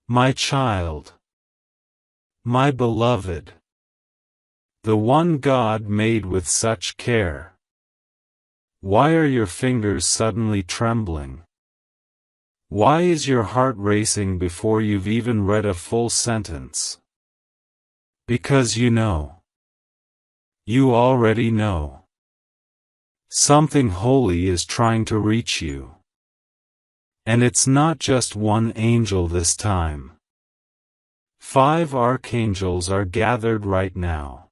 My child, my beloved, the one God made with such care. Why are your fingers suddenly trembling? Why is your heart racing before you've even read a full sentence? Because you know. You already know. Something holy is trying to reach you. And it's not just one angel this time. 5 archangels are gathered right now.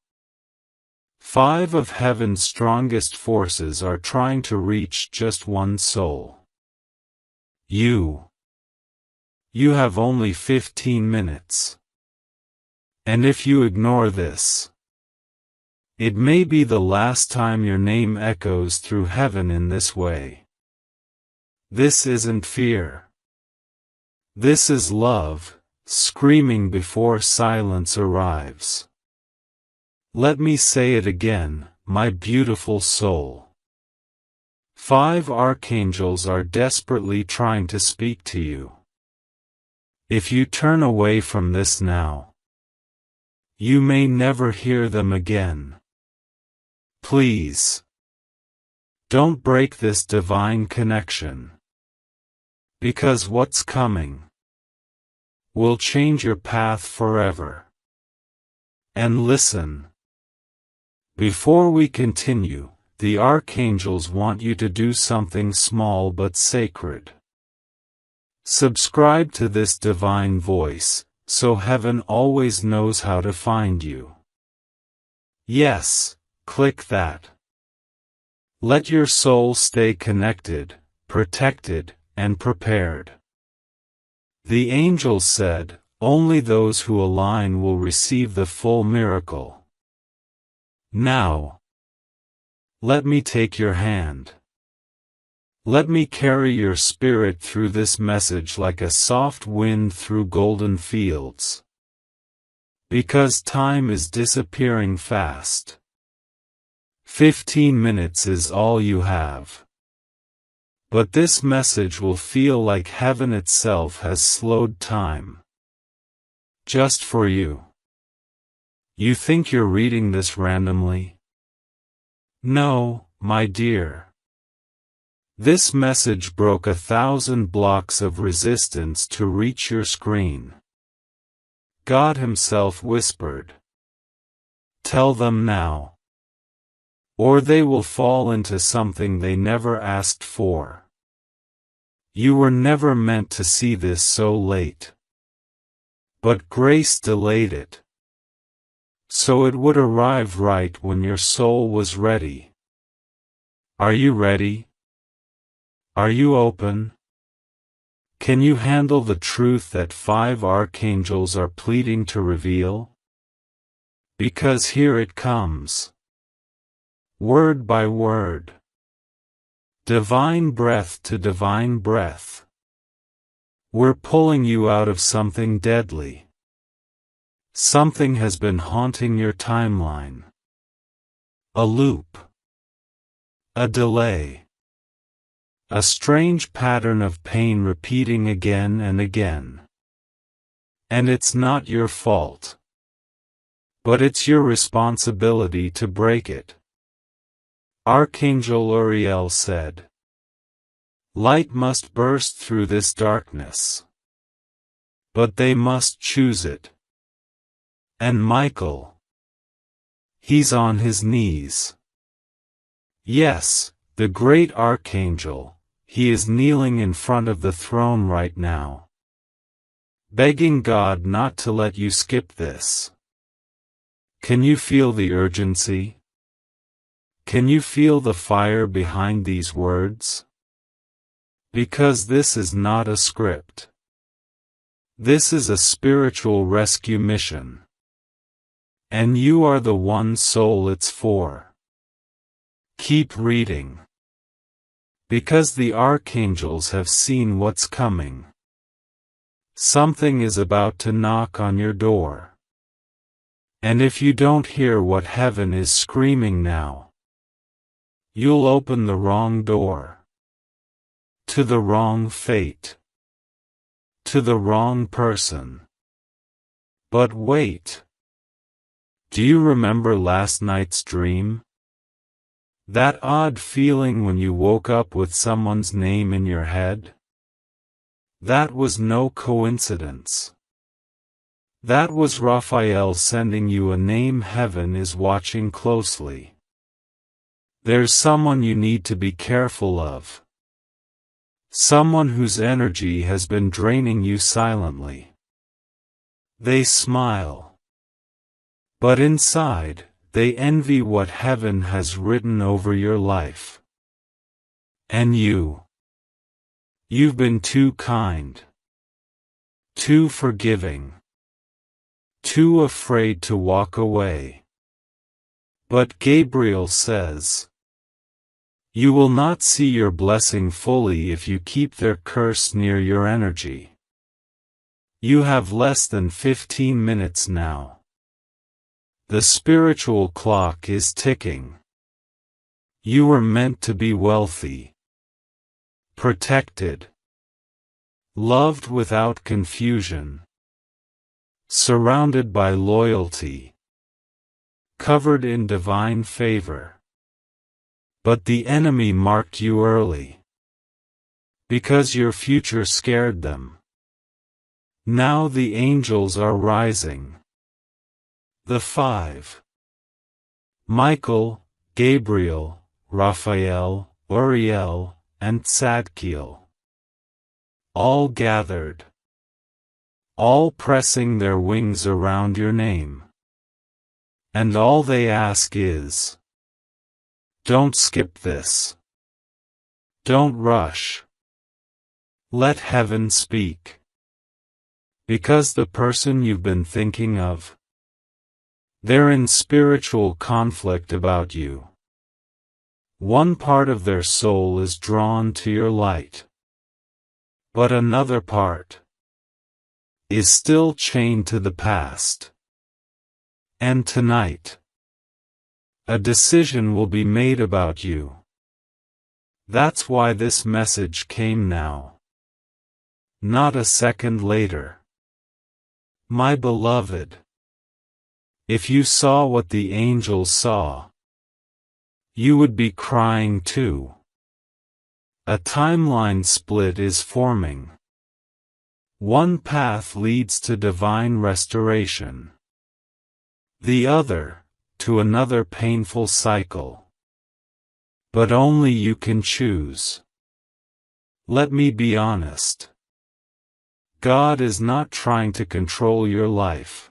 5 of heaven's strongest forces are trying to reach just one soul. You. You have only 15 minutes. And if you ignore this, it may be the last time your name echoes through heaven in this way. This isn't fear. This is love, screaming before silence arrives. Let me say it again, my beautiful soul. 5 archangels are desperately trying to speak to you. If you turn away from this now, you may never hear them again. Please, don't break this divine connection. Because what's coming will change your path forever. And listen. Before we continue, the archangels want you to do something small but sacred. Subscribe to this divine voice, so heaven always knows how to find you. Yes, click that. Let your soul stay connected, protected, and prepared. The angels said, only those who align will receive the full miracle. Now, let me take your hand. Let me carry your spirit through this message like a soft wind through golden fields. Because time is disappearing fast. 15 minutes is all you have. But this message will feel like heaven itself has slowed time. Just for you. You think you're reading this randomly? No, my dear. This message broke 1,000 blocks of resistance to reach your screen. God Himself whispered, "Tell them now, or they will fall into something they never asked for." You were never meant to see this so late. But grace delayed it. So it would arrive right when your soul was ready. Are you ready? Are you open? Can you handle the truth that 5 archangels are pleading to reveal? Because here it comes. Word by word. Divine breath to divine breath. We're pulling you out of something deadly. Something has been haunting your timeline. A loop. A delay. A strange pattern of pain repeating again and again. And it's not your fault. But it's your responsibility to break it. Archangel Uriel said, "Light must burst through this darkness. But they must choose it." And Michael, he's on his knees. Yes, the great Archangel, he is kneeling in front of the throne right now. Begging God not to let you skip this. Can you feel the urgency? Can you feel the fire behind these words? Because this is not a script. This is a spiritual rescue mission. And you are the one soul it's for. Keep reading. Because the archangels have seen what's coming. Something is about to knock on your door. And if you don't hear what heaven is screaming now, you'll open the wrong door. To the wrong fate. to the wrong person. But wait. Do you remember last night's dream? That odd feeling when you woke up with someone's name in your head? That was no coincidence. That was Raphael sending you a name. Heaven is watching closely. There's someone you need to be careful of. Someone whose energy has been draining you silently. They smile. But inside, they envy what heaven has written over your life. And you've been too kind, too forgiving, too afraid to walk away. But Gabriel says, you will not see your blessing fully if you keep their curse near your energy. You have less than 15 minutes now. The spiritual clock is ticking. You were meant to be wealthy, protected, loved without confusion, surrounded by loyalty, covered in divine favor. But the enemy marked you early, because your future scared them. Now the angels are rising. The five: Michael, Gabriel, Raphael, Uriel, and Zadkiel. All gathered. All pressing their wings around your name. And all they ask is, don't skip this. Don't rush. Let heaven speak. Because the person you've been thinking of, they're in spiritual conflict about you. One part of their soul is drawn to your light. But another part is still chained to the past. And tonight, a decision will be made about you. That's why this message came now. Not a second later. My beloved, if you saw what the angels saw, you would be crying too. A timeline split is forming. One path leads to divine restoration. The other, to another painful cycle. But only you can choose. Let me be honest. God is not trying to control your life.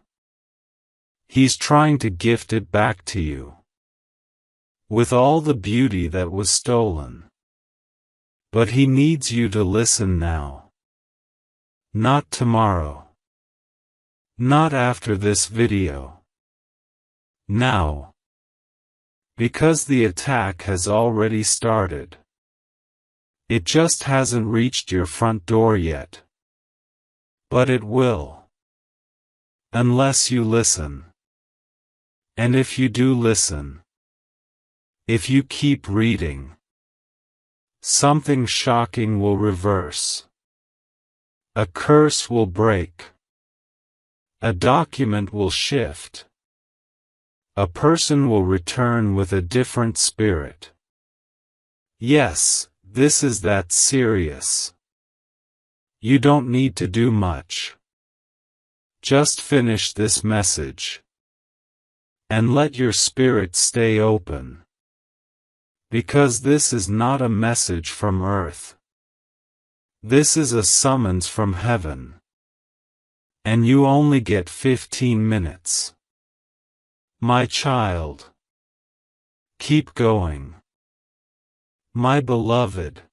He's trying to gift it back to you. With all the beauty that was stolen. But He needs you to listen now. Not tomorrow. Not after this video. Now. Because the attack has already started. It just hasn't reached your front door yet. But it will. Unless you listen. And if you do listen, if you keep reading, something shocking will reverse. A curse will break. A document will shift. A person will return with a different spirit. Yes, this is that serious. You don't need to do much. Just finish this message. And let your spirit stay open. Because this is not a message from earth. This is a summons from heaven. And you only get 15 minutes. My child. Keep going. My beloved.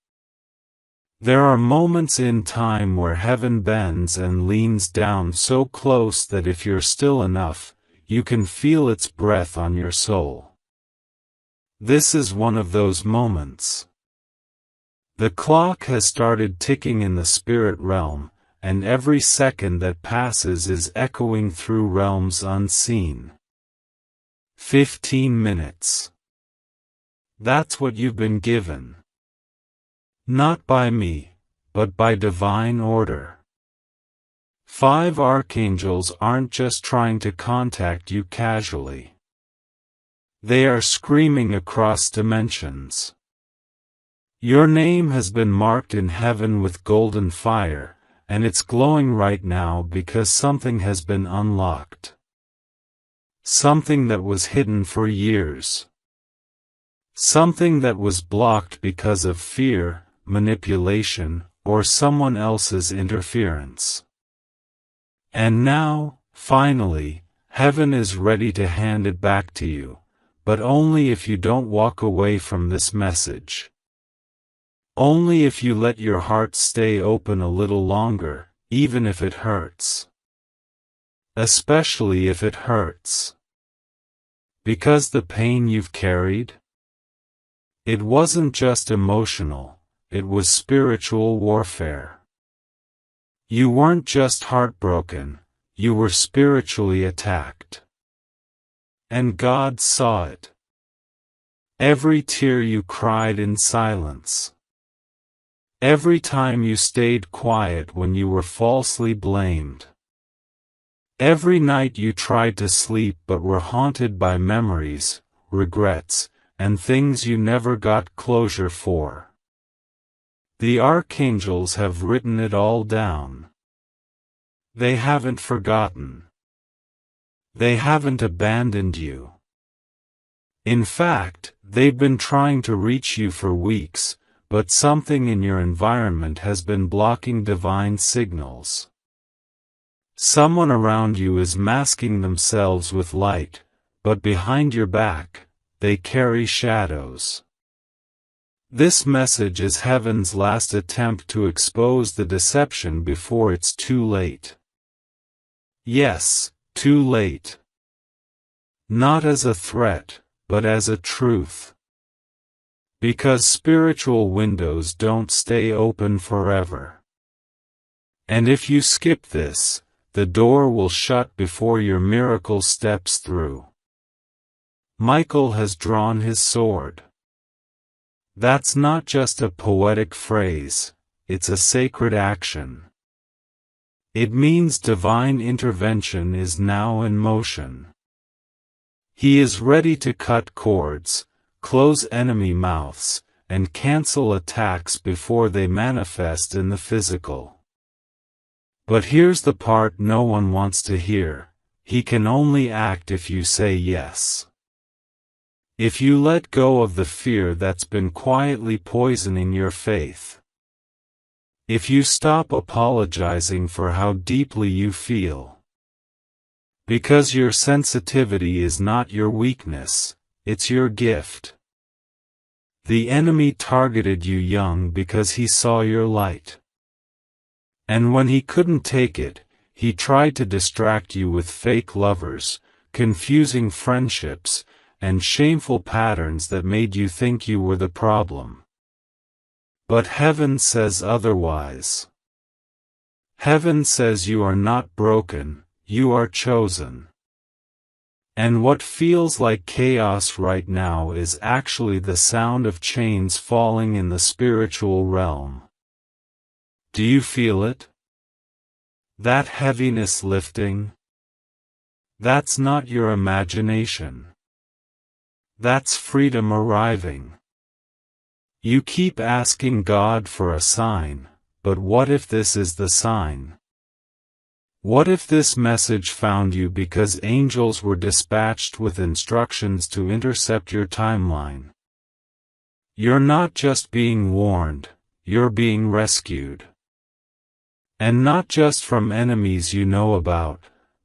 There are moments in time where heaven bends and leans down so close that if you're still enough, you can feel its breath on your soul. This is one of those moments. The clock has started ticking in the spirit realm, and every second that passes is echoing through realms unseen. 15 minutes. That's what you've been given. Not by me, but by divine order. 5 archangels aren't just trying to contact you casually. They are screaming across dimensions. Your name has been marked in heaven with golden fire, and it's glowing right now because something has been unlocked. Something that was hidden for years. Something that was blocked because of fear, manipulation, or someone else's interference. And now, finally, heaven is ready to hand it back to you, but only if you don't walk away from this message. Only if you let your heart stay open a little longer, even if it hurts. Especially if it hurts. Because the pain you've carried? It wasn't just emotional, it was spiritual warfare. You weren't just heartbroken, you were spiritually attacked. And God saw it. Every tear you cried in silence. Every time you stayed quiet when you were falsely blamed. Every night you tried to sleep but were haunted by memories, regrets, and things you never got closure for. The archangels have written it all down. They haven't forgotten. They haven't abandoned you. In fact, they've been trying to reach you for weeks, but something in your environment has been blocking divine signals. Someone around you is masking themselves with light, but behind your back, they carry shadows. This message is heaven's last attempt to expose the deception before it's too late. Yes, too late. Not as a threat, but as a truth. Because spiritual windows don't stay open forever. And if you skip this, the door will shut before your miracle steps through. Michael has drawn his sword. That's not just a poetic phrase, it's a sacred action. It means divine intervention is now in motion. He is ready to cut cords, close enemy mouths, and cancel attacks before they manifest in the physical. But here's the part no one wants to hear: he can only act if you say yes. If you let go of the fear that's been quietly poisoning your faith. If you stop apologizing for how deeply you feel. Because your sensitivity is not your weakness, it's your gift. The enemy targeted you young because he saw your light. And when he couldn't take it, he tried to distract you with fake lovers, confusing friendships, and shameful patterns that made you think you were the problem. But heaven says otherwise. Heaven says you are not broken, you are chosen. And what feels like chaos right now is actually the sound of chains falling in the spiritual realm. Do you feel it? That heaviness lifting? That's not your imagination. That's freedom arriving. You keep asking God for a sign, but what if this is the sign? What if this message found you because angels were dispatched with instructions to intercept your timeline? You're not just being warned, you're being rescued. And not just from enemies you know about,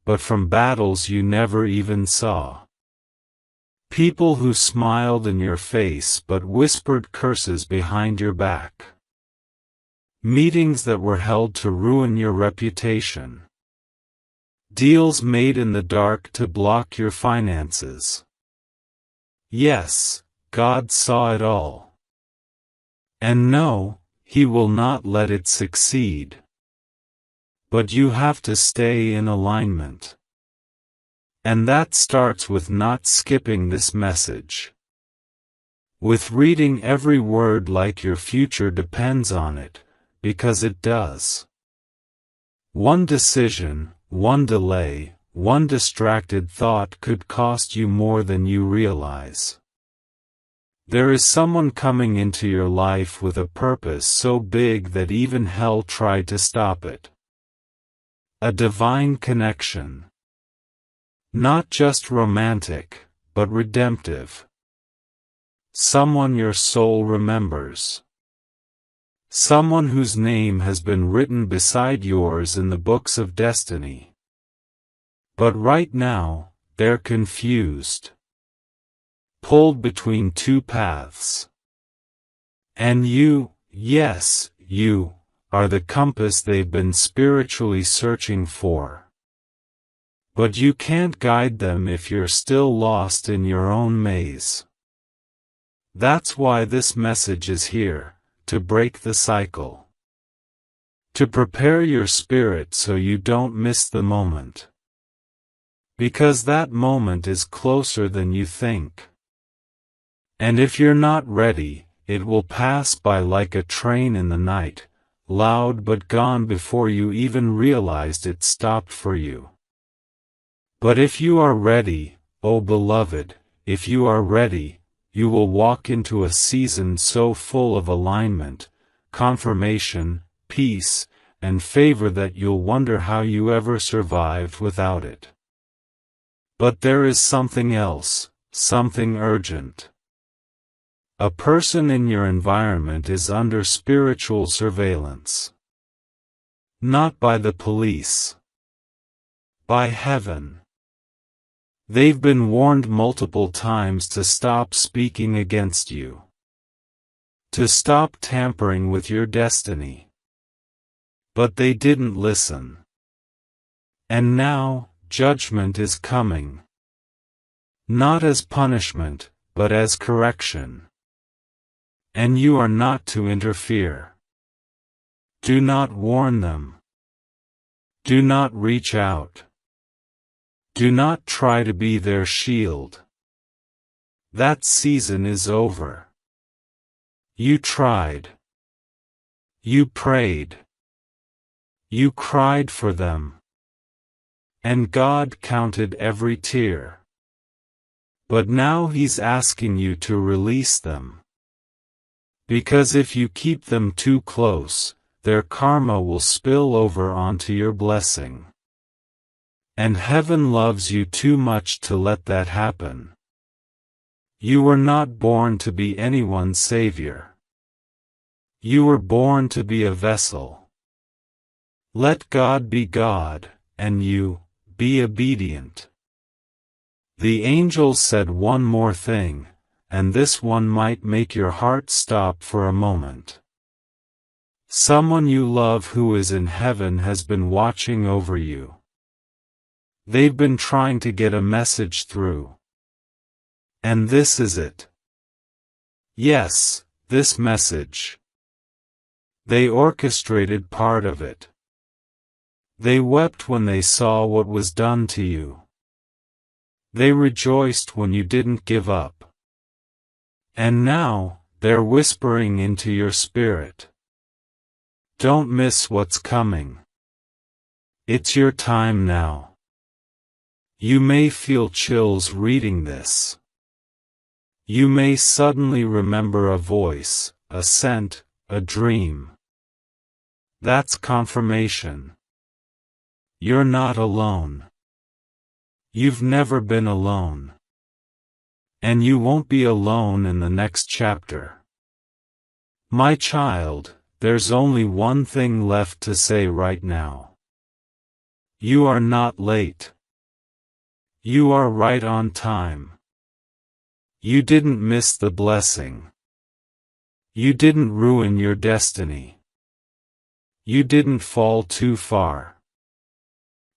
but from battles you never even saw. People who smiled in your face but whispered curses behind your back. Meetings that were held to ruin your reputation. Deals made in the dark to block your finances. Yes, God saw it all. And no, He will not let it succeed. But you have to stay in alignment. And that starts with not skipping this message. With reading every word like your future depends on it, because it does. One decision, one delay, one distracted thought could cost you more than you realize. There is someone coming into your life with a purpose so big that even hell tried to stop it. A divine connection. Not just romantic, but redemptive. Someone your soul remembers. Someone whose name has been written beside yours in the books of destiny. But right now, they're confused. Pulled between two paths. And you, yes, you, are the compass they've been spiritually searching for. But you can't guide them if you're still lost in your own maze. That's why this message is here, to break the cycle. To prepare your spirit so you don't miss the moment. Because that moment is closer than you think. And if you're not ready, it will pass by like a train in the night, loud but gone before you even realized it stopped for you. But if you are ready, oh beloved, if you are ready, you will walk into a season so full of alignment, confirmation, peace, and favor that you'll wonder how you ever survived without it. But there is something else, something urgent. A person in your environment is under spiritual surveillance. Not by the police. By heaven. They've been warned multiple times to stop speaking against you. To stop tampering with your destiny. But they didn't listen. And now, judgment is coming. Not as punishment, but as correction. And you are not to interfere. Do not warn them. Do not reach out. Do not try to be their shield. That season is over. You tried. You prayed. You cried for them. And God counted every tear. But now He's asking you to release them. Because if you keep them too close, their karma will spill over onto your blessing. And heaven loves you too much to let that happen. You were not born to be anyone's savior. You were born to be a vessel. Let God be God, and you, be obedient. The angel said one more thing, and this one might make your heart stop for a moment. Someone you love who is in heaven has been watching over you. They've been trying to get a message through. And this is it. Yes, this message. They orchestrated part of it. They wept when they saw what was done to you. They rejoiced when you didn't give up. And now, they're whispering into your spirit. Don't miss what's coming. It's your time now. You may feel chills reading this. You may suddenly remember a voice, a scent, a dream. That's confirmation. You're not alone. You've never been alone. And you won't be alone in the next chapter. My child, there's only one thing left to say right now. You are not late. You are right on time. You didn't miss the blessing. You didn't ruin your destiny. You didn't fall too far.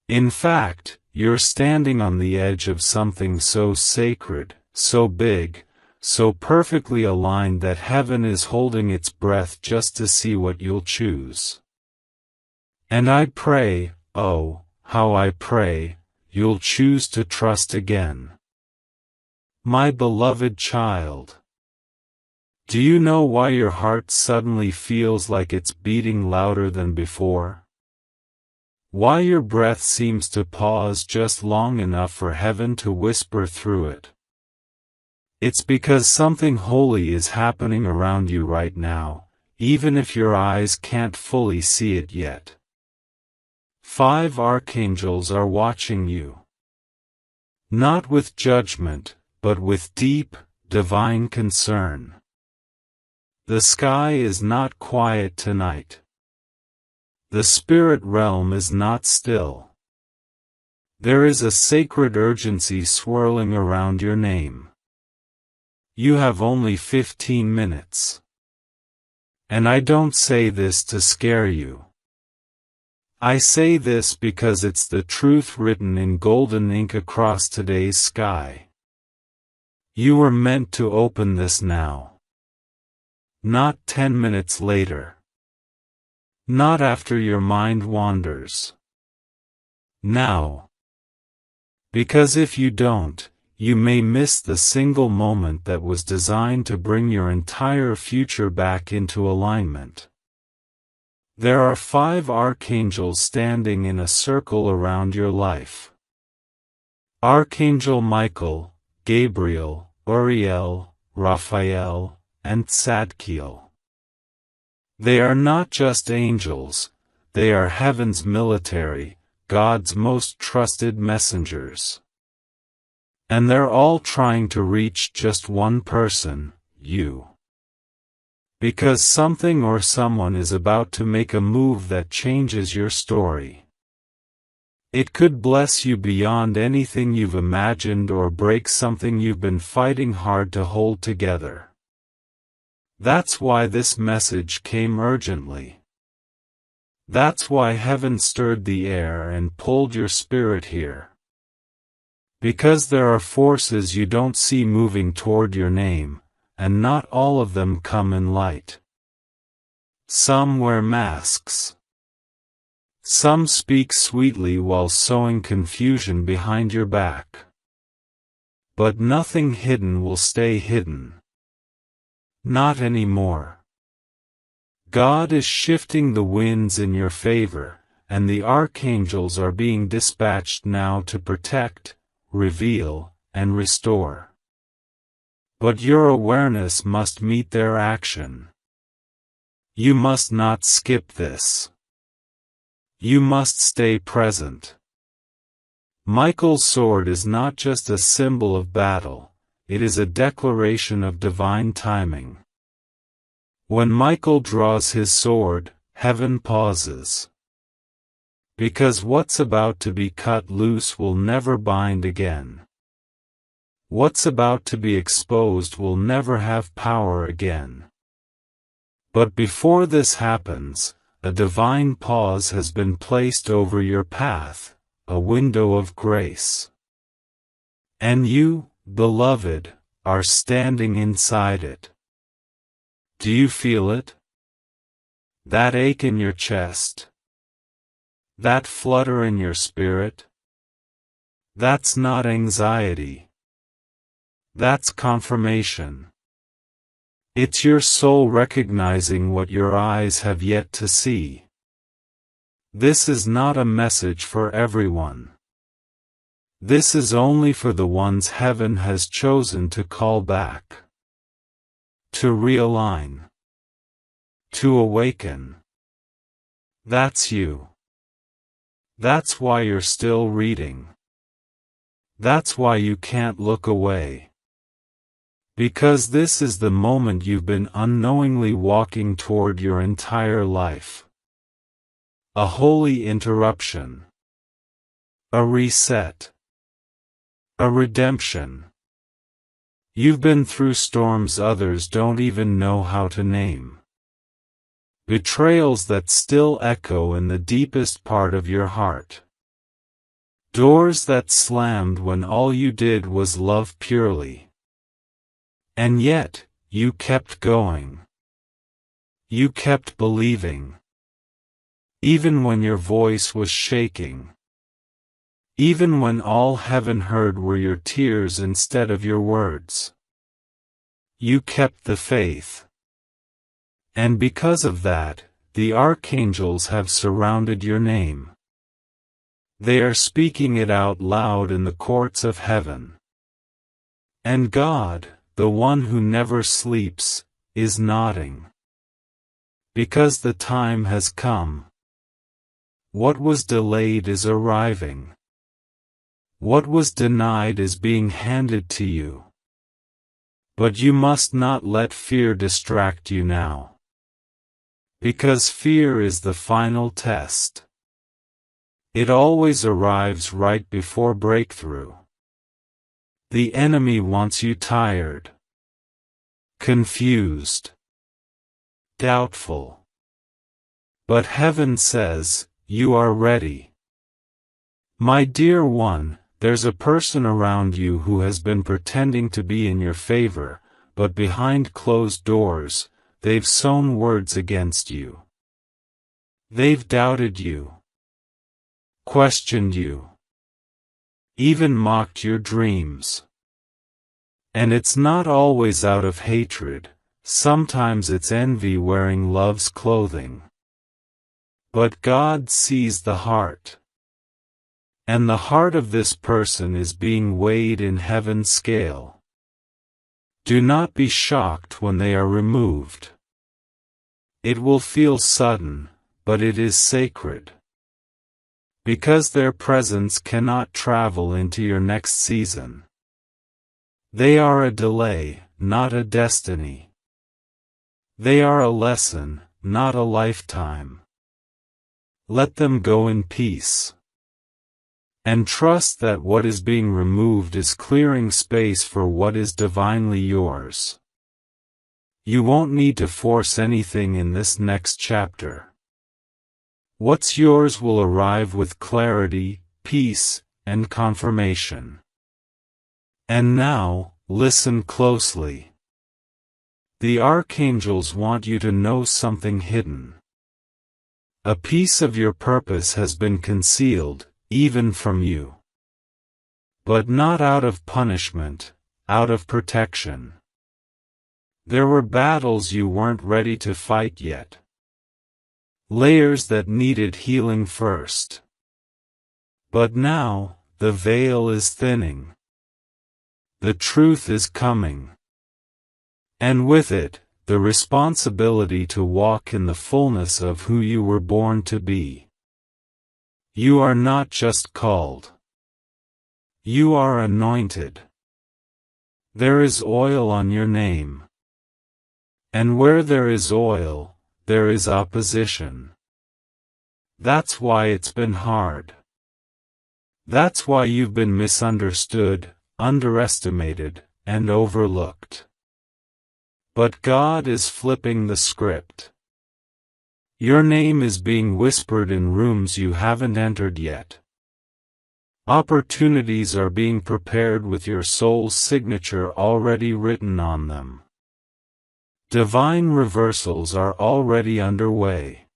In fact, you're standing on the edge of something so sacred, so big, so perfectly aligned that heaven is holding its breath just to see what you'll choose. And I pray, oh, how I pray, you'll choose to trust again. My beloved child. Do you know why your heart suddenly feels like it's beating louder than before? Why your breath seems to pause just long enough for heaven to whisper through it. It's because something holy is happening around you right now, even if your eyes can't fully see it yet. 5 archangels are watching you. Not with judgment, but with deep, divine concern. The sky is not quiet tonight. The spirit realm is not still. There is a sacred urgency swirling around your name. You have only 15 minutes. And I don't say this to scare you. I say this because it's the truth written in golden ink across today's sky. You were meant to open this now. Not 10 minutes later. Not after your mind wanders. Now. Because if you don't, you may miss the single moment that was designed to bring your entire future back into alignment. There are 5 archangels standing in a circle around your life. Archangel Michael, Gabriel, Uriel, Raphael, and Zadkiel. They are not just angels, they are heaven's military, God's most trusted messengers. And they're all trying to reach just one person, you. Because something or someone is about to make a move that changes your story. It could bless you beyond anything you've imagined or break something you've been fighting hard to hold together. That's why this message came urgently. That's why heaven stirred the air and pulled your spirit here. Because there are forces you don't see moving toward your name, and not all of them come in light. Some wear masks. Some speak sweetly while sowing confusion behind your back. But nothing hidden will stay hidden. Not anymore. God is shifting the winds in your favor, and the archangels are being dispatched now to protect, reveal, and restore. But your awareness must meet their action. You must not skip this. You must stay present. Michael's sword is not just a symbol of battle, it is a declaration of divine timing. When Michael draws his sword, heaven pauses. Because what's about to be cut loose will never bind again. What's about to be exposed will never have power again. But before this happens, a divine pause has been placed over your path, a window of grace. And you, beloved, are standing inside it. Do you feel it? That ache in your chest? That flutter in your spirit? That's not anxiety. That's confirmation. It's your soul recognizing what your eyes have yet to see. This is not a message for everyone. This is only for the ones heaven has chosen to call back. To realign. To awaken. That's you. That's why you're still reading. That's why you can't look away. Because this is the moment you've been unknowingly walking toward your entire life. A holy interruption. A reset. A redemption. You've been through storms others don't even know how to name. Betrayals that still echo in the deepest part of your heart. Doors that slammed when all you did was love purely. And yet, you kept going. You kept believing. Even when your voice was shaking. Even when all heaven heard were your tears instead of your words. You kept the faith. And because of that, the archangels have surrounded your name. They are speaking it out loud in the courts of heaven. And God, the one who never sleeps, is nodding. Because the time has come. What was delayed is arriving. What was denied is being handed to you. But you must not let fear distract you now. Because fear is the final test. It always arrives right before breakthrough. The enemy wants you tired, confused, doubtful. But heaven says, you are ready. My dear one, there's a person around you who has been pretending to be in your favor, but behind closed doors, they've sown words against you. They've doubted you, questioned you, even mocked your dreams. And it's not always out of hatred, sometimes it's envy wearing love's clothing. But God sees the heart. And the heart of this person is being weighed in heaven's scale. Do not be shocked when they are removed. It will feel sudden, but it is sacred. Because their presence cannot travel into your next season. They are a delay, not a destiny. They are a lesson, not a lifetime. Let them go in peace. And trust that what is being removed is clearing space for what is divinely yours. You won't need to force anything in this next chapter. What's yours will arrive with clarity, peace, and confirmation. And now, listen closely. The archangels want you to know something hidden. A piece of your purpose has been concealed, even from you. But not out of punishment, out of protection. There were battles you weren't ready to fight yet. Layers that needed healing first. But now, the veil is thinning. The truth is coming. And with it, the responsibility to walk in the fullness of who you were born to be. You are not just called. You are anointed. There is oil on your name. And where there is oil, there is opposition. That's why it's been hard. That's why you've been misunderstood, underestimated, and overlooked. But God is flipping the script. Your name is being whispered in rooms you haven't entered yet. Opportunities are being prepared with your soul's signature already written on them. Divine reversals are already underway.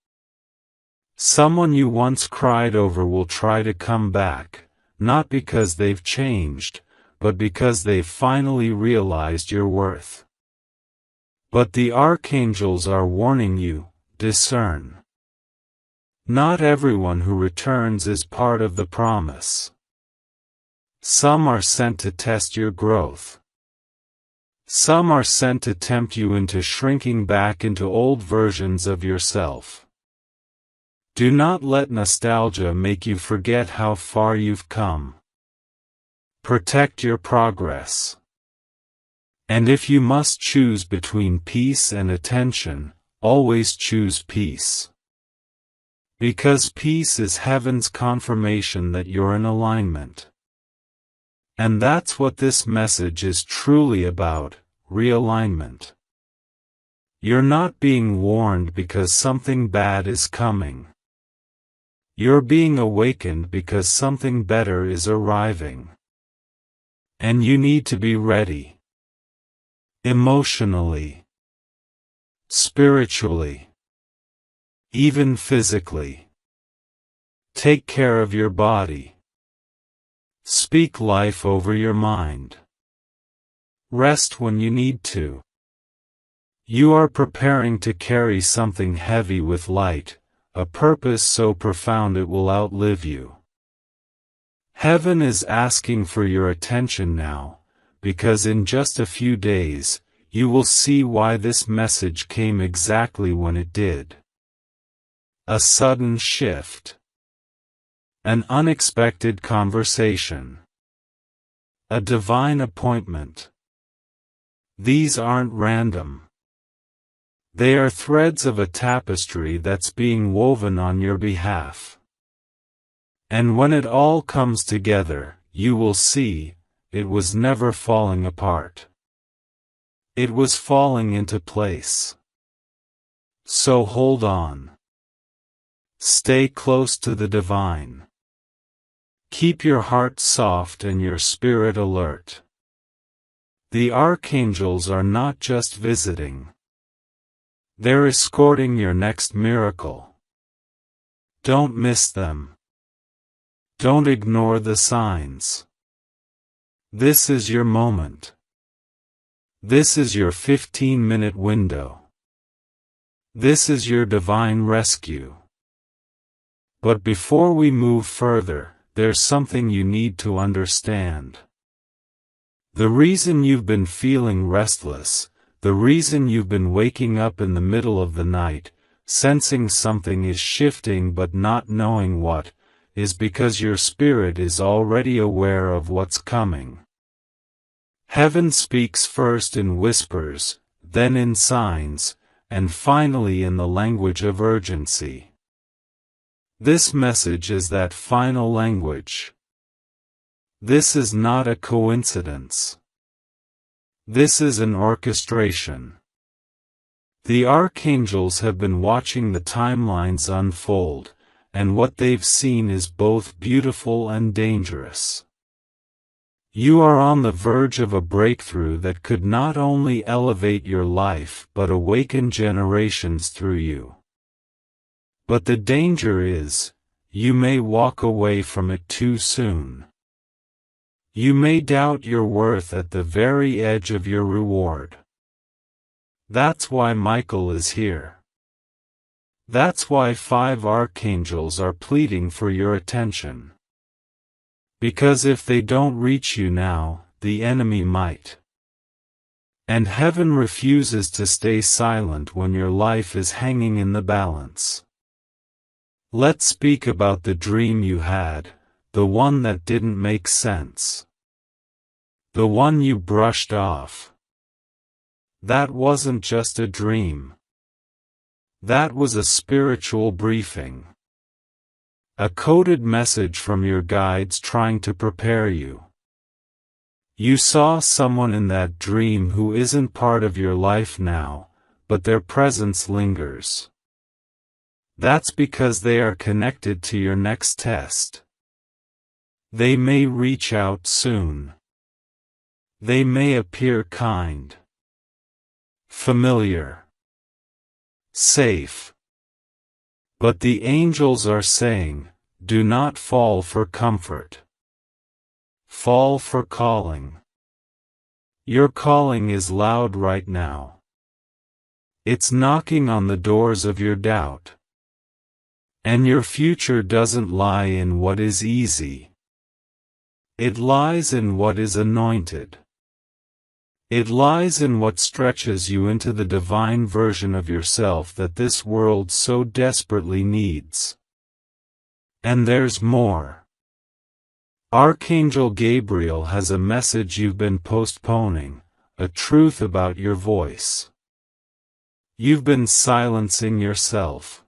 Someone you once cried over will try to come back, not because they've changed, but because they've finally realized your worth. But the archangels are warning you, discern. Not everyone who returns is part of the promise. Some are sent to test your growth. Some are sent to tempt you into shrinking back into old versions of yourself. Do not let nostalgia make you forget how far you've come. Protect your progress. And if you must choose between peace and attention, always choose peace. Because peace is heaven's confirmation that you're in alignment. And that's what this message is truly about, realignment. You're not being warned because something bad is coming. You're being awakened because something better is arriving. And you need to be ready. Emotionally. Spiritually. Even physically. Take care of your body. Speak life over your mind. Rest when you need to. You are preparing to carry something heavy with light, a purpose so profound it will outlive you. Heaven is asking for your attention now, because in just a few days, you will see why this message came exactly when it did. A sudden shift. An unexpected conversation. A divine appointment. These aren't random. They are threads of a tapestry that's being woven on your behalf. And when it all comes together, you will see, it was never falling apart. It was falling into place. So hold on. Stay close to the divine. Keep your heart soft and your spirit alert. The archangels are not just visiting. They're escorting your next miracle. Don't miss them. Don't ignore the signs. This is your moment. This is your 15-minute window. This is your divine rescue. But before we move further, there's something you need to understand. The reason you've been feeling restless, the reason you've been waking up in the middle of the night, sensing something is shifting but not knowing what, is because your spirit is already aware of what's coming. Heaven speaks first in whispers, then in signs, and finally in the language of urgency. This message is that final language. This is not a coincidence. This is an orchestration. The archangels have been watching the timelines unfold, and what they've seen is both beautiful and dangerous. You are on the verge of a breakthrough that could not only elevate your life but awaken generations through you. But the danger is, you may walk away from it too soon. You may doubt your worth at the very edge of your reward. That's why Michael is here. That's why 5 archangels are pleading for your attention. Because if they don't reach you now, the enemy might. And heaven refuses to stay silent when your life is hanging in the balance. Let's speak about the dream you had, the one that didn't make sense. The one you brushed off. That wasn't just a dream. That was a spiritual briefing. A coded message from your guides trying to prepare you. You saw someone in that dream who isn't part of your life now, but their presence lingers. That's because they are connected to your next test. They may reach out soon. They may appear kind, familiar, safe. But the angels are saying, do not fall for comfort. Fall for calling. Your calling is loud right now. It's knocking on the doors of your doubt. And your future doesn't lie in what is easy. It lies in what is anointed. It lies in what stretches you into the divine version of yourself that this world so desperately needs. And there's more. Archangel Gabriel has a message you've been postponing, a truth about your voice. You've been silencing yourself.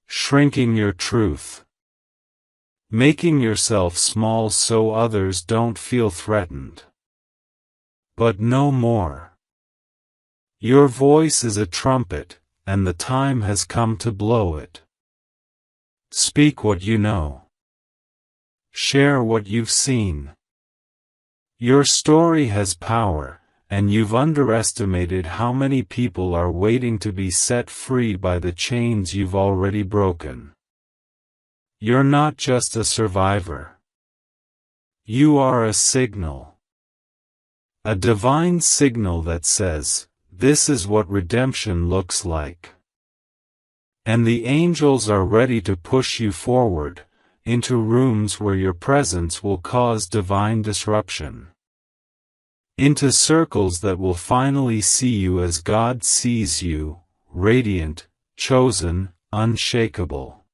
Shrinking your truth. Making yourself small so others don't feel threatened. But no more. Your voice is a trumpet, and the time has come to blow it. Speak what you know. Share what you've seen. Your story has power, and you've underestimated how many people are waiting to be set free by the chains you've already broken. You're not just a survivor. You are a signal. A divine signal that says, this is what redemption looks like. And the angels are ready to push you forward, into rooms where your presence will cause divine disruption. Into circles that will finally see you as God sees you, radiant, chosen, unshakable.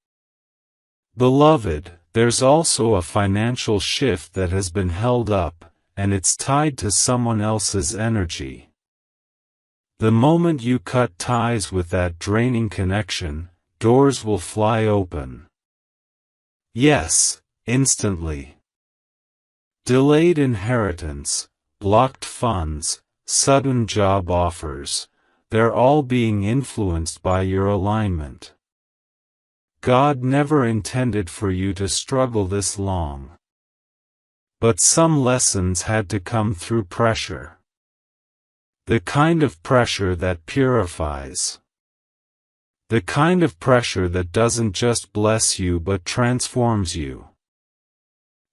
Beloved, there's also a financial shift that has been held up, and it's tied to someone else's energy. The moment you cut ties with that draining connection, doors will fly open. Yes, instantly. Delayed inheritance, blocked funds, sudden job offers, they're all being influenced by your alignment. God never intended for you to struggle this long. But some lessons had to come through pressure. The kind of pressure that purifies. The kind of pressure that doesn't just bless you but transforms you.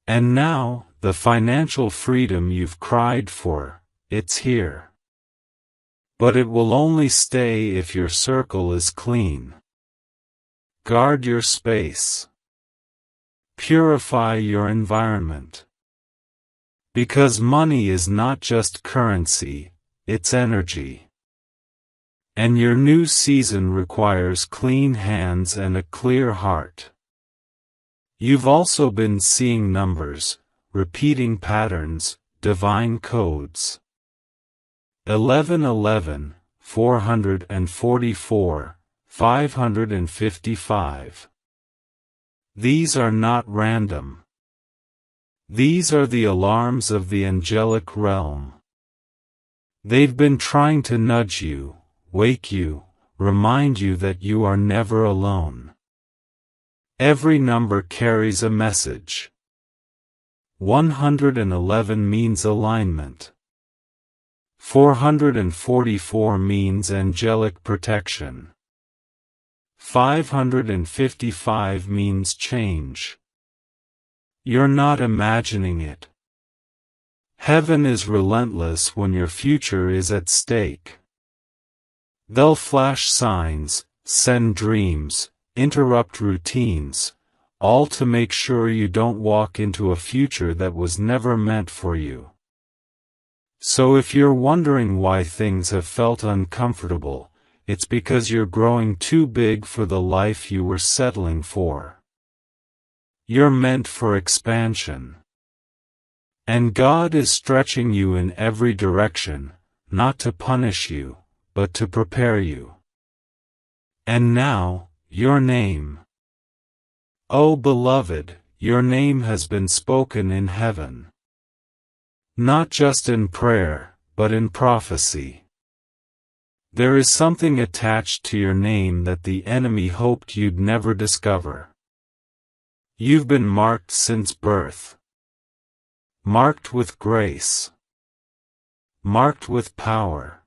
And now, the financial freedom you've cried for, it's here. But it will only stay if your circle is clean. Guard your space. Purify your environment. Because money is not just currency, it's energy. And your new season requires clean hands and a clear heart. You've also been seeing numbers, repeating patterns, divine codes. 1111, 444, 555. These are not random. These are the alarms of the angelic realm. They've been trying to nudge you, wake you, remind you that you are never alone. Every number carries a message. 111 means alignment. 444 means angelic protection. 555 means change. You're not imagining it. Heaven is relentless when your future is at stake. They'll flash signs, send dreams, interrupt routines, all to make sure you don't walk into a future that was never meant for you. So if you're wondering why things have felt uncomfortable, it's because you're growing too big for the life you were settling for. You're meant for expansion. And God is stretching you in every direction, not to punish you, but to prepare you. And now, your name. Oh beloved, your name has been spoken in heaven. Not just in prayer, but in prophecy. There is something attached to your name that the enemy hoped you'd never discover. You've been marked since birth. Marked with grace. Marked with power.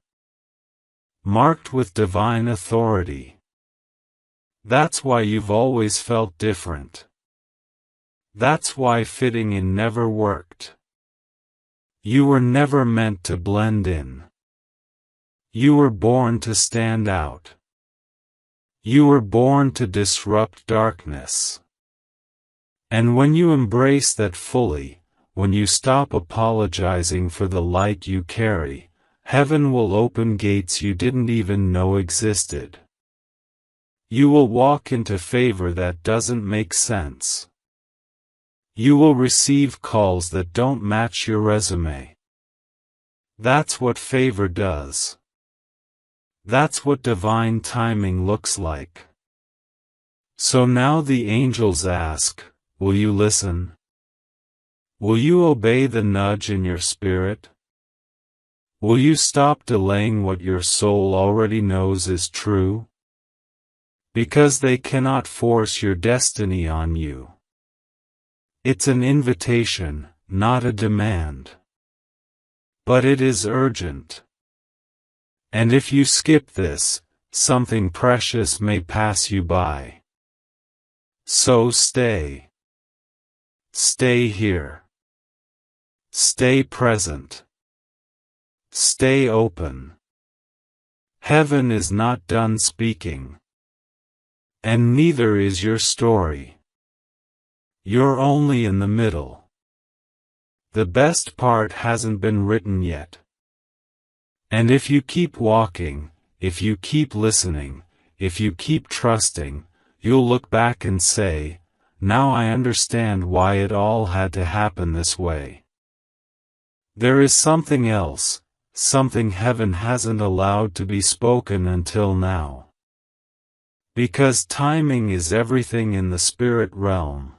Marked with divine authority. That's why you've always felt different. That's why fitting in never worked. You were never meant to blend in. You were born to stand out. You were born to disrupt darkness. And when you embrace that fully, when you stop apologizing for the light you carry, heaven will open gates you didn't even know existed. You will walk into favor that doesn't make sense. You will receive calls that don't match your resume. That's what favor does. That's what divine timing looks like. So now the angels ask, will you listen? Will you obey the nudge in your spirit? Will you stop delaying what your soul already knows is true? Because they cannot force your destiny on you. It's an invitation, not a demand. But it is urgent. And if you skip this, something precious may pass you by. So stay. Stay here. Stay present. Stay open. Heaven is not done speaking. And neither is your story. You're only in the middle. The best part hasn't been written yet. And if you keep walking, if you keep listening, if you keep trusting, you'll look back and say, "Now I understand why it all had to happen this way." There is something else, something heaven hasn't allowed to be spoken until now. Because timing is everything in the spirit realm.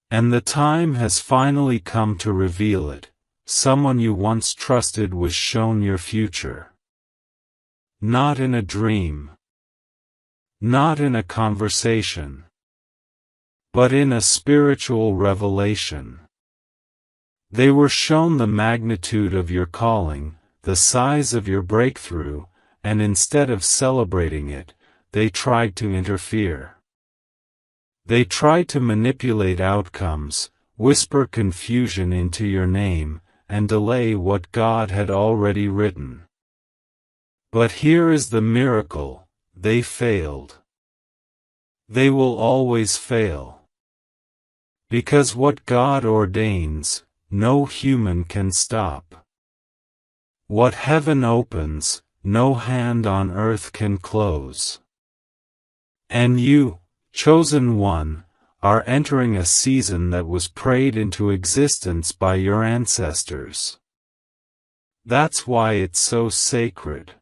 And the time has finally come to reveal it. Someone you once trusted was shown your future. Not in a dream. Not in a conversation. But in a spiritual revelation. They were shown the magnitude of your calling, the size of your breakthrough, and instead of celebrating it, they tried to interfere. They tried to manipulate outcomes, whisper confusion into your name, and delay what God had already written. But here is the miracle: they failed. They will always fail. Because what God ordains, no human can stop. What heaven opens, no hand on earth can close. And you, chosen one, are entering a season that was prayed into existence by your ancestors. That's why it's so sacred.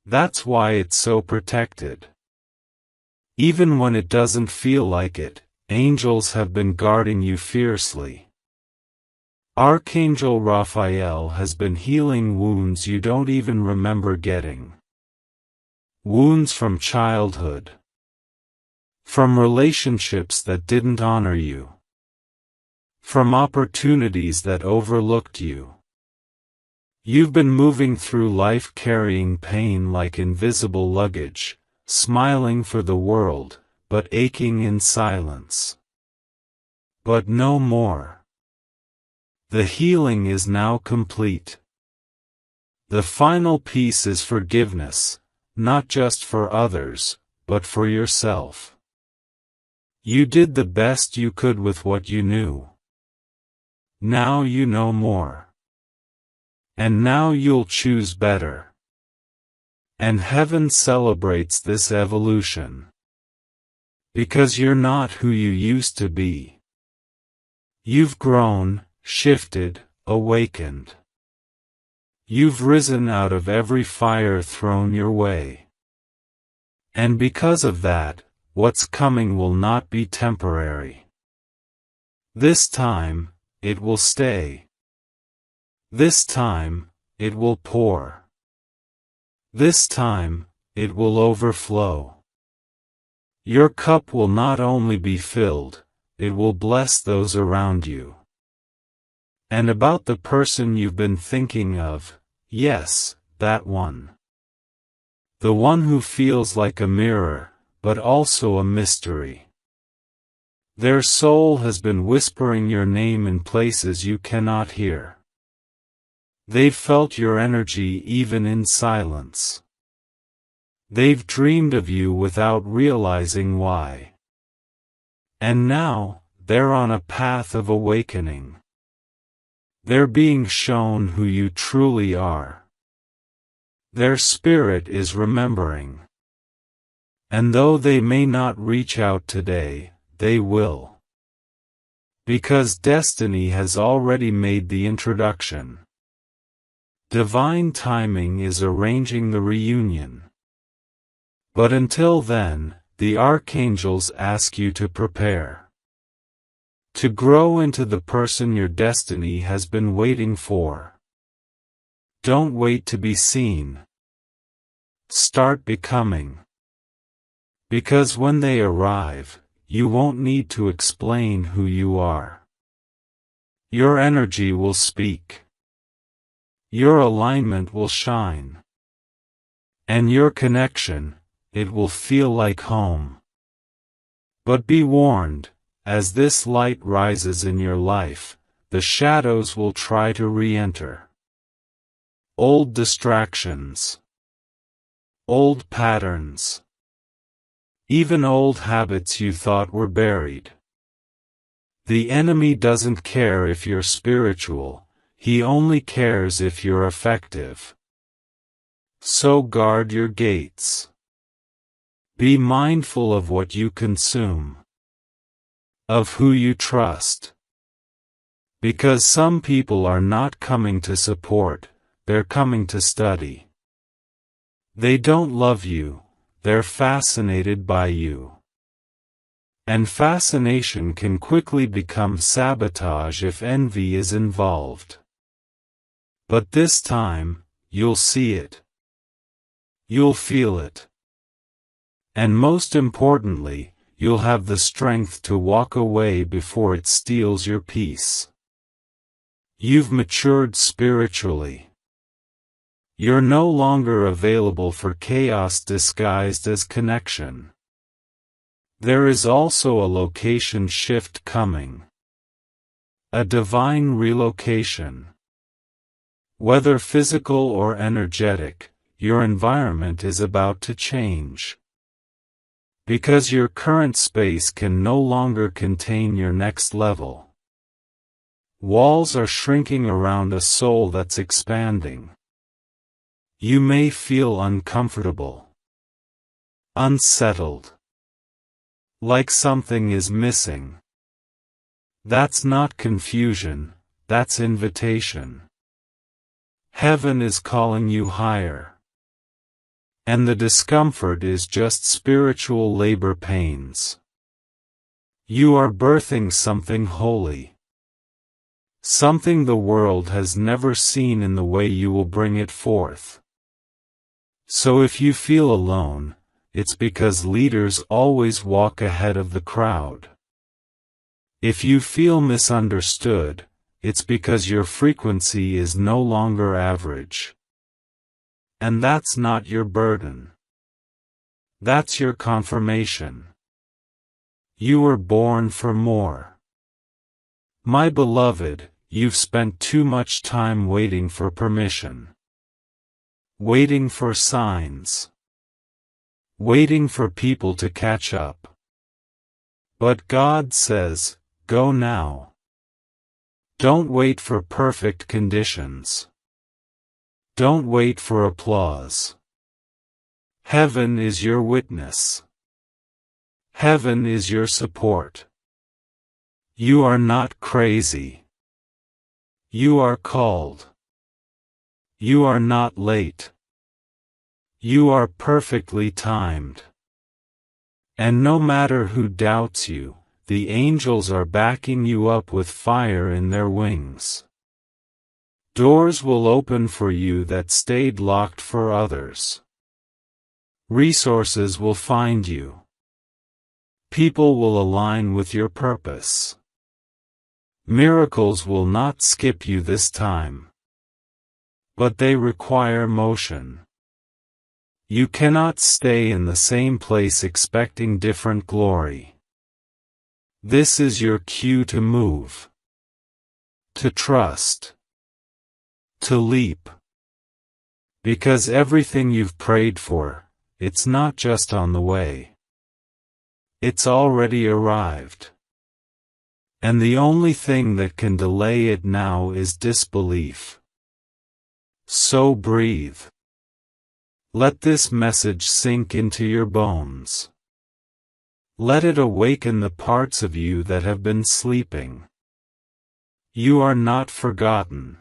That's why it's so protected. Even when it doesn't feel like it, angels have been guarding you fiercely. Archangel Raphael has been healing wounds you don't even remember getting. Wounds from childhood. From relationships that didn't honor you. From opportunities that overlooked you. You've been moving through life carrying pain like invisible luggage, smiling for the world, but aching in silence. But no more. The healing is now complete. The final piece is forgiveness, not just for others, but for yourself. You did the best you could with what you knew. Now you know more. And now you'll choose better. And heaven celebrates this evolution. Because you're not who you used to be. You've grown, shifted, awakened. You've risen out of every fire thrown your way. And because of that, what's coming will not be temporary. This time, it will stay. This time, it will pour. This time, it will overflow. Your cup will not only be filled, it will bless those around you. And about the person you've been thinking of, yes, that one. The one who feels like a mirror, but also a mystery. Their soul has been whispering your name in places you cannot hear. They've felt your energy even in silence. They've dreamed of you without realizing why. And now, they're on a path of awakening. They're being shown who you truly are. Their spirit is remembering. And though they may not reach out today, they will. Because destiny has already made the introduction. Divine timing is arranging the reunion. But until then, the archangels ask you to prepare. To grow into the person your destiny has been waiting for. Don't wait to be seen. Start becoming. Because when they arrive, you won't need to explain who you are. Your energy will speak. Your alignment will shine. And your connection, it will feel like home. But be warned, as this light rises in your life, the shadows will try to re-enter. Old distractions. Old patterns. Even old habits you thought were buried. The enemy doesn't care if you're spiritual, he only cares if you're effective. So guard your gates. Be mindful of what you consume, of who you trust. Because some people are not coming to support, they're coming to study. They don't love you, they're fascinated by you. And fascination can quickly become sabotage if envy is involved. But this time, you'll see it. You'll feel it. And most importantly, you'll have the strength to walk away before it steals your peace. You've matured spiritually. You're no longer available for chaos disguised as connection. There is also a location shift coming. A divine relocation. Whether physical or energetic, your environment is about to change. Because your current space can no longer contain your next level. Walls are shrinking around a soul that's expanding. You may feel uncomfortable. Unsettled. Like something is missing. That's not confusion, that's invitation. Heaven is calling you higher. And the discomfort is just spiritual labor pains. You are birthing something holy. Something the world has never seen in the way you will bring it forth. So if you feel alone, it's because leaders always walk ahead of the crowd. If you feel misunderstood, it's because your frequency is no longer average. And that's not your burden. That's your confirmation. You were born for more. My beloved, you've spent too much time waiting for permission. Waiting for signs. Waiting for people to catch up. But God says, go now. Don't wait for perfect conditions. Don't wait for applause. Heaven is your witness. Heaven is your support. You are not crazy. You are called. You are not late. You are perfectly timed. And no matter who doubts you, the angels are backing you up with fire in their wings. Doors will open for you that stayed locked for others. Resources will find you. People will align with your purpose. Miracles will not skip you this time. But they require motion. You cannot stay in the same place expecting different glory. This is your cue to move. To trust. To leap. Because everything you've prayed for, it's not just on the way. It's already arrived. And the only thing that can delay it now is disbelief. So breathe. Let this message sink into your bones. Let it awaken the parts of you that have been sleeping. You are not forgotten.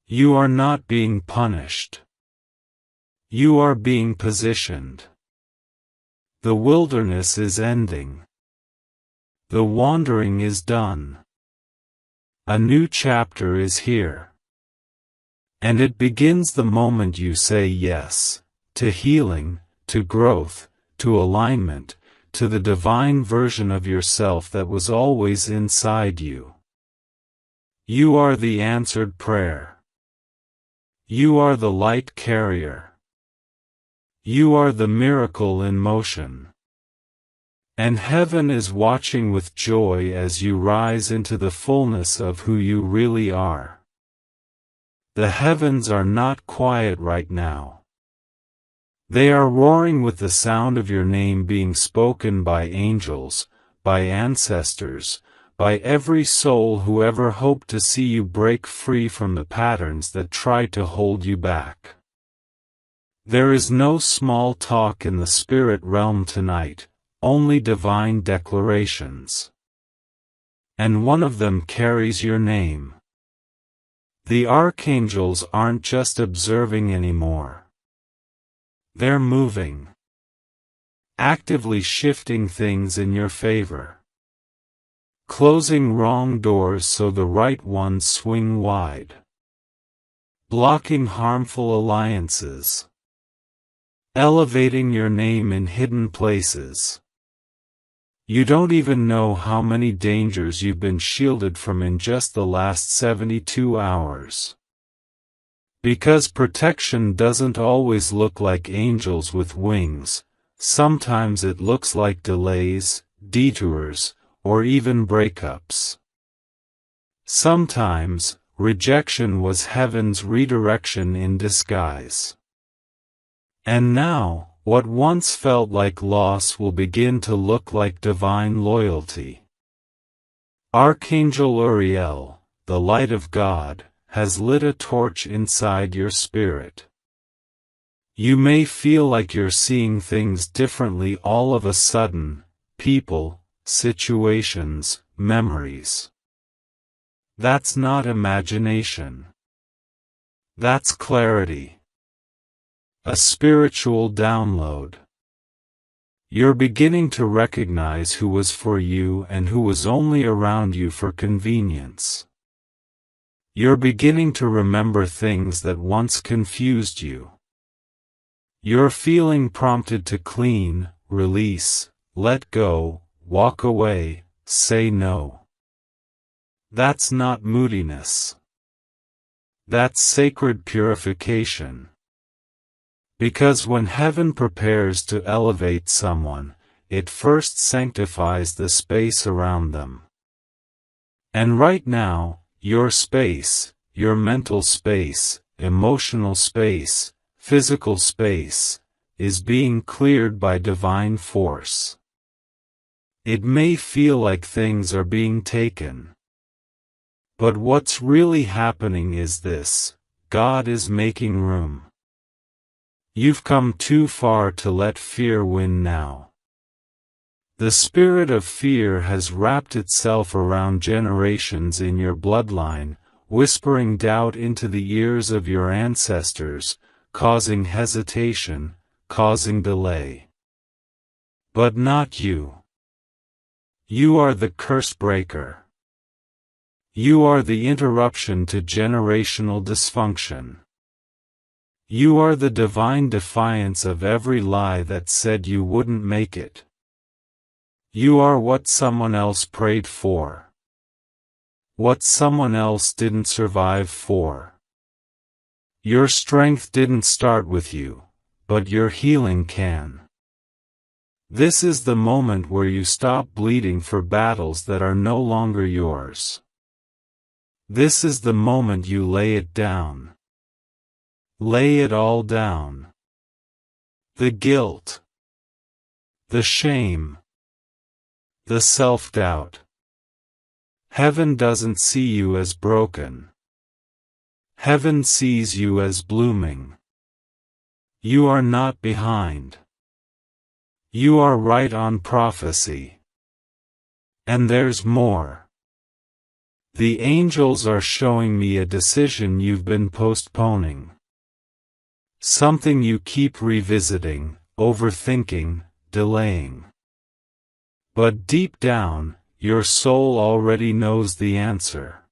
You are not being punished. You are being positioned. The wilderness is ending. The wandering is done. A new chapter is here. And it begins the moment you say yes, to healing, to growth, to alignment, to the divine version of yourself that was always inside you. You are the answered prayer. You are the light carrier. You are the miracle in motion. And heaven is watching with joy as you rise into the fullness of who you really are. The heavens are not quiet right now. They are roaring with the sound of your name being spoken by angels, by ancestors, by every soul who ever hoped to see you break free from the patterns that tried to hold you back. There is no small talk in the spirit realm tonight, only divine declarations. And one of them carries your name. The archangels aren't just observing anymore. They're moving. Actively shifting things in your favor. Closing wrong doors so the right ones swing wide. Blocking harmful alliances. Elevating your name in hidden places. You don't even know how many dangers you've been shielded from in just the last 72 hours. Because protection doesn't always look like angels with wings, sometimes it looks like delays, detours, or even breakups. Sometimes, rejection was heaven's redirection in disguise. And now, what once felt like loss will begin to look like divine loyalty. Archangel Uriel, the light of God, has lit a torch inside your spirit. You may feel like you're seeing things differently all of a sudden, people, situations, memories. That's not imagination. That's clarity. A spiritual download. You're beginning to recognize who was for you and who was only around you for convenience. You're beginning to remember things that once confused you. You're feeling prompted to clean, release, let go, walk away, say no. That's not moodiness. That's sacred purification. Because when heaven prepares to elevate someone, it first sanctifies the space around them. And right now, your space, your mental space, emotional space, physical space, is being cleared by divine force. It may feel like things are being taken. But what's really happening is this: God is making room. You've come too far to let fear win now. The spirit of fear has wrapped itself around generations in your bloodline, whispering doubt into the ears of your ancestors, causing hesitation, causing delay. But not you. You are the curse breaker. You are the interruption to generational dysfunction. You are the divine defiance of every lie that said you wouldn't make it. You are what someone else prayed for. What someone else didn't survive for. Your strength didn't start with you, but your healing can. This is the moment where you stop bleeding for battles that are no longer yours. This is the moment you lay it down. Lay it all down. The guilt. The shame. The self-doubt. Heaven doesn't see you as broken. Heaven sees you as blooming. You are not behind. You are right on prophecy. And there's more. The angels are showing me a decision you've been postponing. Something you keep revisiting, overthinking, delaying. But deep down, your soul already knows the answer.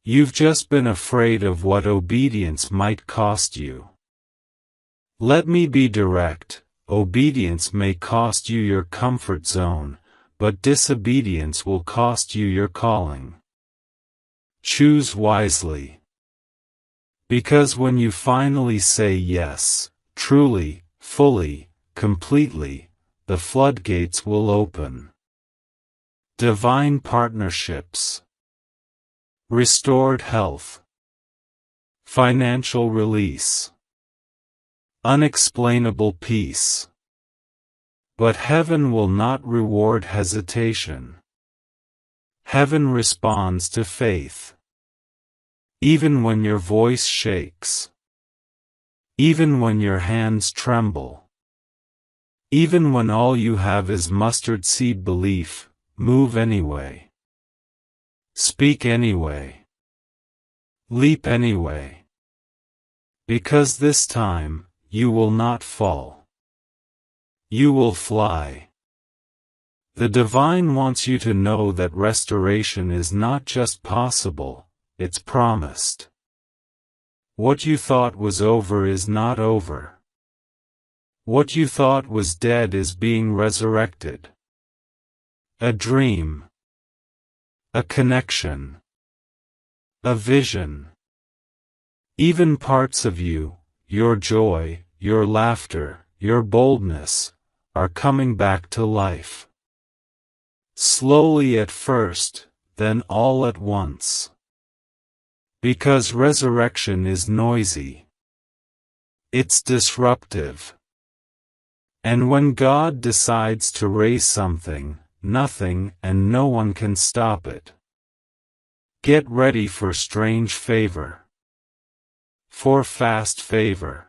You've just been afraid of what obedience might cost you. Let me be direct: obedience may cost you your comfort zone, but disobedience will cost you your calling. Choose wisely. Because when you finally say yes, truly, fully, completely, the floodgates will open. Divine partnerships. Restored health. Financial release. Unexplainable peace. But heaven will not reward hesitation. Heaven responds to faith. Even when your voice shakes. Even when your hands tremble. Even when all you have is mustard seed belief, move anyway. Speak anyway. Leap anyway. Because this time, you will not fall. You will fly. The divine wants you to know that restoration is not just possible, it's promised. What you thought was over is not over. What you thought was dead is being resurrected. A dream. A connection. A vision. Even parts of you, your joy, your laughter, your boldness, are coming back to life. Slowly at first, then all at once. Because resurrection is noisy. It's disruptive. And when God decides to raise something, nothing and no one can stop it. Get ready for strange favor. For fast favor.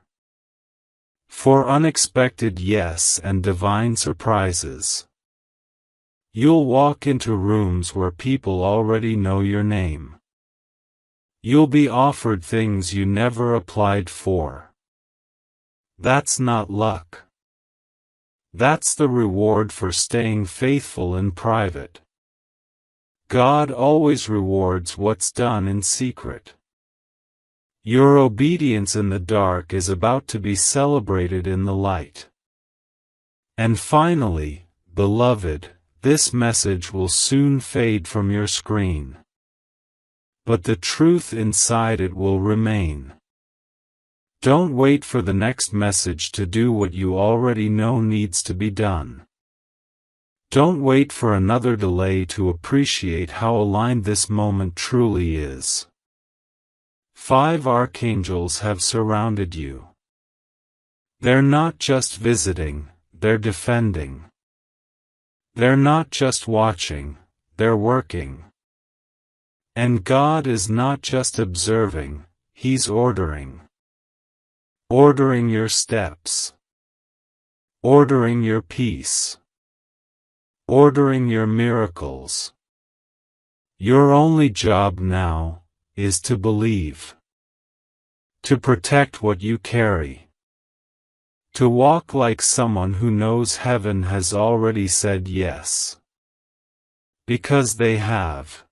For unexpected yes and divine surprises. You'll walk into rooms where people already know your name. You'll be offered things you never applied for. That's not luck. That's the reward for staying faithful in private. God always rewards what's done in secret. Your obedience in the dark is about to be celebrated in the light. And finally, beloved, this message will soon fade from your screen. But the truth inside it will remain. Don't wait for the next message to do what you already know needs to be done. Don't wait for another delay to appreciate how aligned this moment truly is. 5 archangels have surrounded you. They're not just visiting, they're defending. They're not just watching, they're working. And God is not just observing, He's ordering. Ordering your steps. Ordering your peace. Ordering your miracles. Your only job now is to believe. To protect what you carry. To walk like someone who knows heaven has already said yes. Because they have.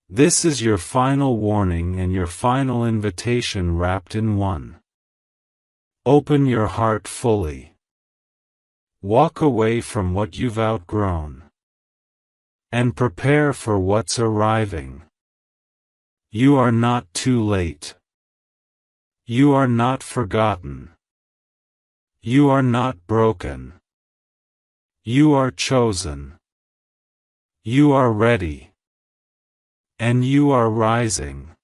This is your final warning and your final invitation wrapped in one. Open your heart fully. Walk away from what you've outgrown. And prepare for what's arriving. You are not too late. You are not forgotten. You are not broken. You are chosen. You are ready. And you are rising.